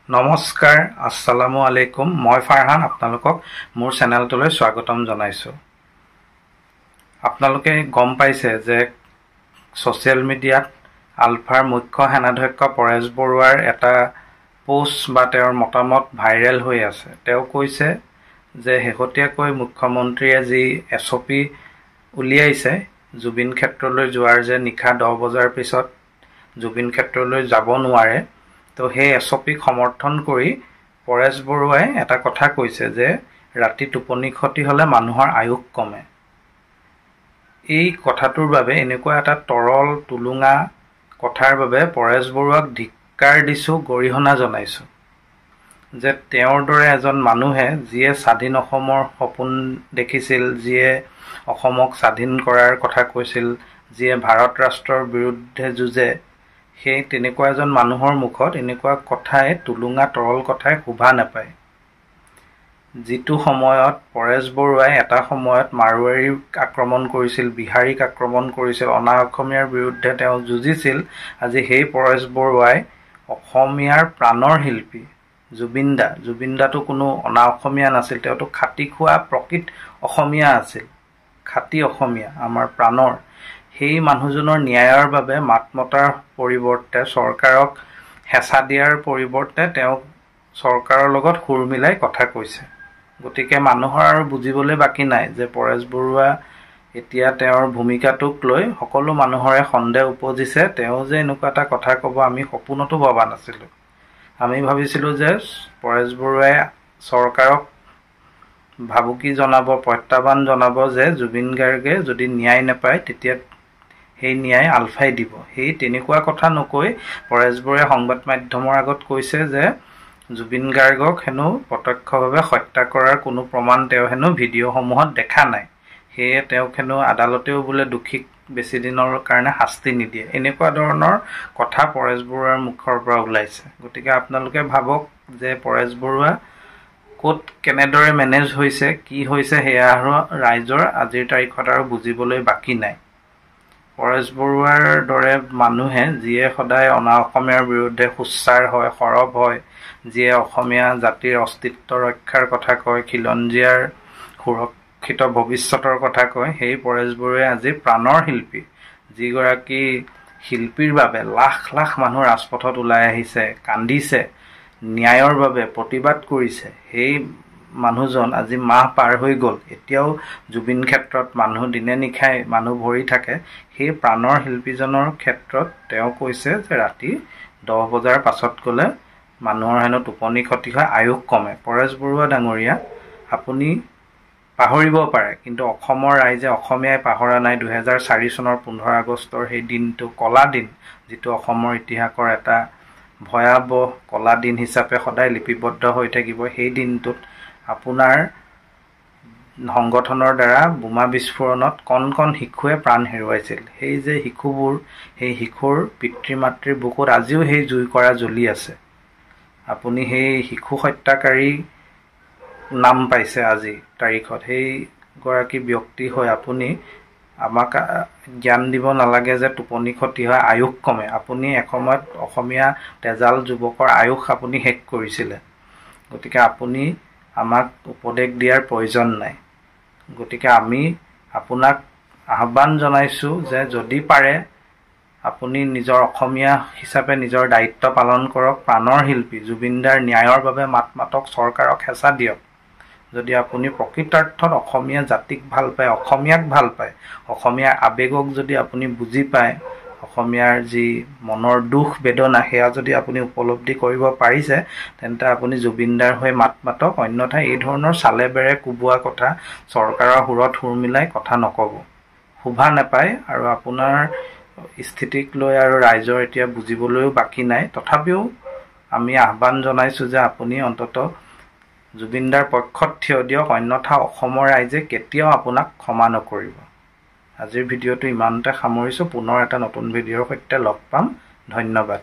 নমস্কাৰ, আসসালামু আলাইকুম। মই ফাৰহান আপোনালোকক মোৰ চেনেলটোলৈ স্বাগতম জনাইছো। আপোনালোকে গম পাইছে যে সোশ্যাল মিডিয়াত আলফাৰ মুখ্য সেনাধ্যক্ষ পৰেশ বৰুৱাৰ এটা পোষ্ট বা তেওঁৰ মতামত ভাইৰেল হৈ আছে। তেওঁ কৈছে যে শেহতীয়াকৈ মুখ্যমন্ত্ৰীয়ে যি SOP উলিয়াইছে জুবিন ক্ষেত্ৰলৈ যোৱাৰ যে নিশা 10 বজাৰ পিছত জুবিন ক্ষেত্ৰলৈ যাব নোৱাৰে, তো সেই SOPক সমৰ্থন কৰি পৰেশ বৰুৱাই এটা কথা কৈছে যে ৰাতি টোপনি ক্ষতি হলে মানুহৰ আয়ুস কমে। এই কথাটোৰ বাবে এনেকুৱা এটা তৰল তুলুঙা কথাৰ বাবে পৰেশ বৰুৱাক ধিক্কাৰ দিছো, গৰিহণা জনাইছো যে তেওঁৰ দৰে এজন মানুহে যিয়ে স্বাধীন অসমৰ সপোন দেখিছিল, যিয়ে অসমক স্বাধীন কৰাৰ কথা কৈছিল, যিয়ে ভাৰত ৰাষ্ট্ৰৰ বিৰুদ্ধে যুঁজে, সেই তেনেকুৱা এজন মানুহৰ মুখত এনেকুৱা কথাই তুলুঙা তৰল কথাই শোভা নাপায়। যিটো সময়ত পৰেশ বৰুৱাই এটা সময়ত মাৰোৱাৰীক আক্ৰমণ কৰিছিল, বিহাৰীক আক্ৰমণ কৰিছিল, অনা অসমীয়াৰ বিৰুদ্ধে তেওঁ যুঁজিছিল, আজি সেই পৰেশ বৰুৱাই অসমীয়াৰ প্ৰাণৰ শিল্পী জুবিনদাটো কোনো অনা অসমীয়া নাছিল, তেওঁতো খাটি খোৱা প্ৰকৃত অসমীয়া আছিল, খাটি অসমীয়া আমাৰ প্ৰাণৰ। সেই মানুহজনৰ ন্যায়ৰ বাবে মাত মতাৰ পৰিৱৰ্তে চৰকাৰক হেঁচা দিয়াৰ পৰিৱৰ্তে তেওঁক চৰকাৰৰ লগত সুৰ মিলাই কথা কৈছে। গতিকে মানুহৰ আৰু বুজিবলৈ বাকী নাই যে পৰেশ বৰুৱা এতিয়া তেওঁৰ ভূমিকাটোক লৈ সকলো মানুহৰে সন্দেহ উপজিছে। তেওঁ যে এনেকুৱা এটা কথা ক'ব আমি সপোনতো ভবা নাছিলোঁ। আমি ভাবিছিলোঁ যে পৰেশ বৰুৱাই চৰকাৰক ভাবুকি জনাব, প্ৰত্যাহ্বান জনাব যে জুবিন গাৰ্গে যদি ন্যায় নাপায় তেতিয়া সেই ন্যায় আলফাই দিব। সেই তেনেকুৱা কথা নকৈ পৰেশ বৰুৱাই সংবাদ মাধ্যমৰ আগত কৈছে যে জুবিন গাৰ্গক হেনো প্ৰত্যক্ষভাৱে হত্যা কৰাৰ কোনো প্ৰমাণ তেওঁ হেনো ভিডিঅ'সমূহত দেখা নাই, সেয়ে তেওঁক হেনো আদালতেও বোলে দোষীক বেছি দিনৰ কাৰণে শাস্তি নিদিয়ে। এনেকুৱা ধৰণৰ কথা পৰেশ বৰুৱাৰ মুখৰ পৰা ওলাইছে। গতিকে আপোনালোকে ভাবক যে পৰেশ বৰুৱা ক'ত কেনেদৰে মেনেজ হৈছে, কি হৈছে, সেয়া আৰু ৰাইজৰ আজিৰ তাৰিখত আৰু বুজিবলৈ বাকী নাই। পৰেশ বৰুৱাৰ দৰে মানুহে যিয়ে সদায় অনা অসমীয়াৰ বিৰুদ্ধে সোচ্চাৰ হয়, সৰব হয়, যিয়ে অসমীয়া জাতিৰ অস্তিত্ব ৰক্ষাৰ কথা কয়, খিলঞ্জীয়াৰ সুৰক্ষিত ভৱিষ্যতৰ কথা কয়, সেই পৰেশ বৰুৱাই আজি প্ৰাণৰ শিল্পী, যিগৰাকী শিল্পীৰ বাবে লাখ লাখ মানুহ ৰাজপথত ওলাই আহিছে, কান্দিছে, ন্যায়ৰ বাবে প্ৰতিবাদ কৰিছে, সেই মানুহজন আজি মাহ পাৰ হৈ গ'ল, এতিয়াও জুবিন ক্ষেত্ৰত মানুহ দিনে নিশাই মানুহ ভৰি থাকে। সেই প্ৰাণৰ শিল্পীজনৰ ক্ষেত্ৰত তেওঁ কৈছে যে ৰাতি 10 বজাৰ পাছত গ'লে মানুহৰ হেনো টোপনি ক্ষতি হয়, আয়ুস কমে। পৰেশ বৰুৱা ডাঙৰীয়া, আপুনি পাহৰিব পাৰে, কিন্তু অসমৰ ৰাইজে, অসমীয়াই পাহৰা নাই 2004 চনৰ 15 আগষ্টৰ সেই দিনটো, কলা দিন, যিটো অসমৰ ইতিহাসৰ এটা ভয়াৱহ কলা দিন হিচাপে সদায় লিপিবদ্ধ হৈ থাকিব। সেই দিনটোত আপোনাৰ সংগঠনৰ দ্বাৰা বোমা বিস্ফোৰণত কণ কণ শিশুৱে প্ৰাণ হেৰুৱাইছিল। সেই যে শিশুবোৰ, সেই শিশুৰ পিতৃ মাতৃৰ বুকুত আজিও সেই জুইকৰা জ্বলি আছে। আপুনি সেই শিশু হত্যাকাৰী নাম পাইছে আজি তাৰিখত, সেইগৰাকী ব্যক্তি হৈ আপুনি আমাক জ্ঞান দিব নালাগে যে টোপনি ক্ষতি হয়, আয়ুস কমে। আপুনি এসময়ত অসমীয়া তেজাল যুৱকৰ আয়ুস আপুনি শেষ কৰিছিলে। গতিকে আপুনি আমাক উপদেশ দিয়াৰ প্ৰয়োজন নাই। গতিকে আমি আপোনাক আহ্বান জনাইছোঁ যে যদি পাৰে আপুনি নিজৰ অসমীয়া হিচাপে নিজৰ দায়িত্ব পালন কৰক। প্ৰাণৰ শিল্পী জুবিনদাৰ ন্যায়ৰ বাবে মাত মাতক, চৰকাৰক হেঁচা দিয়ক। যদি আপুনি প্ৰকৃতাৰ্থত অসমীয়া জাতিক ভাল পায়, অসমীয়াক ভাল পায়, অসমীয়াৰ আৱেগক যদি আপুনি বুজি পায়, অসমীয়াৰ যি মনৰ দুখ বেদনা সেয়া যদি আপুনি উপলব্ধি কৰিব পাৰিছে, তেন্তে আপুনি জুবিনদাৰ হৈ মাত মাতক। অন্যথা এই ধৰণৰ চালে বেৰে কোবোৱা কথা, চৰকাৰৰ সুৰত সুৰ মিলাই কথা নক'ব, শোভা নাপায়। আৰু আপোনাৰ স্থিতিক লৈ আৰু ৰাইজৰ এতিয়া বুজিবলৈও বাকী নাই। তথাপিও আমি আহ্বান জনাইছোঁ যে আপুনি অন্ততঃ জুবিনদাৰ পক্ষত থিয় দিয়ক, অন্যথা অসমৰ ৰাইজে কেতিয়াও আপোনাক ক্ষমা নকৰিব। আজিৰ ভিডিঅ'টো ইমানতে সামৰিছোঁ। পুনৰ এটা নতুন ভিডিঅ'ৰ সৈতে লগ পাম। ধন্যবাদ।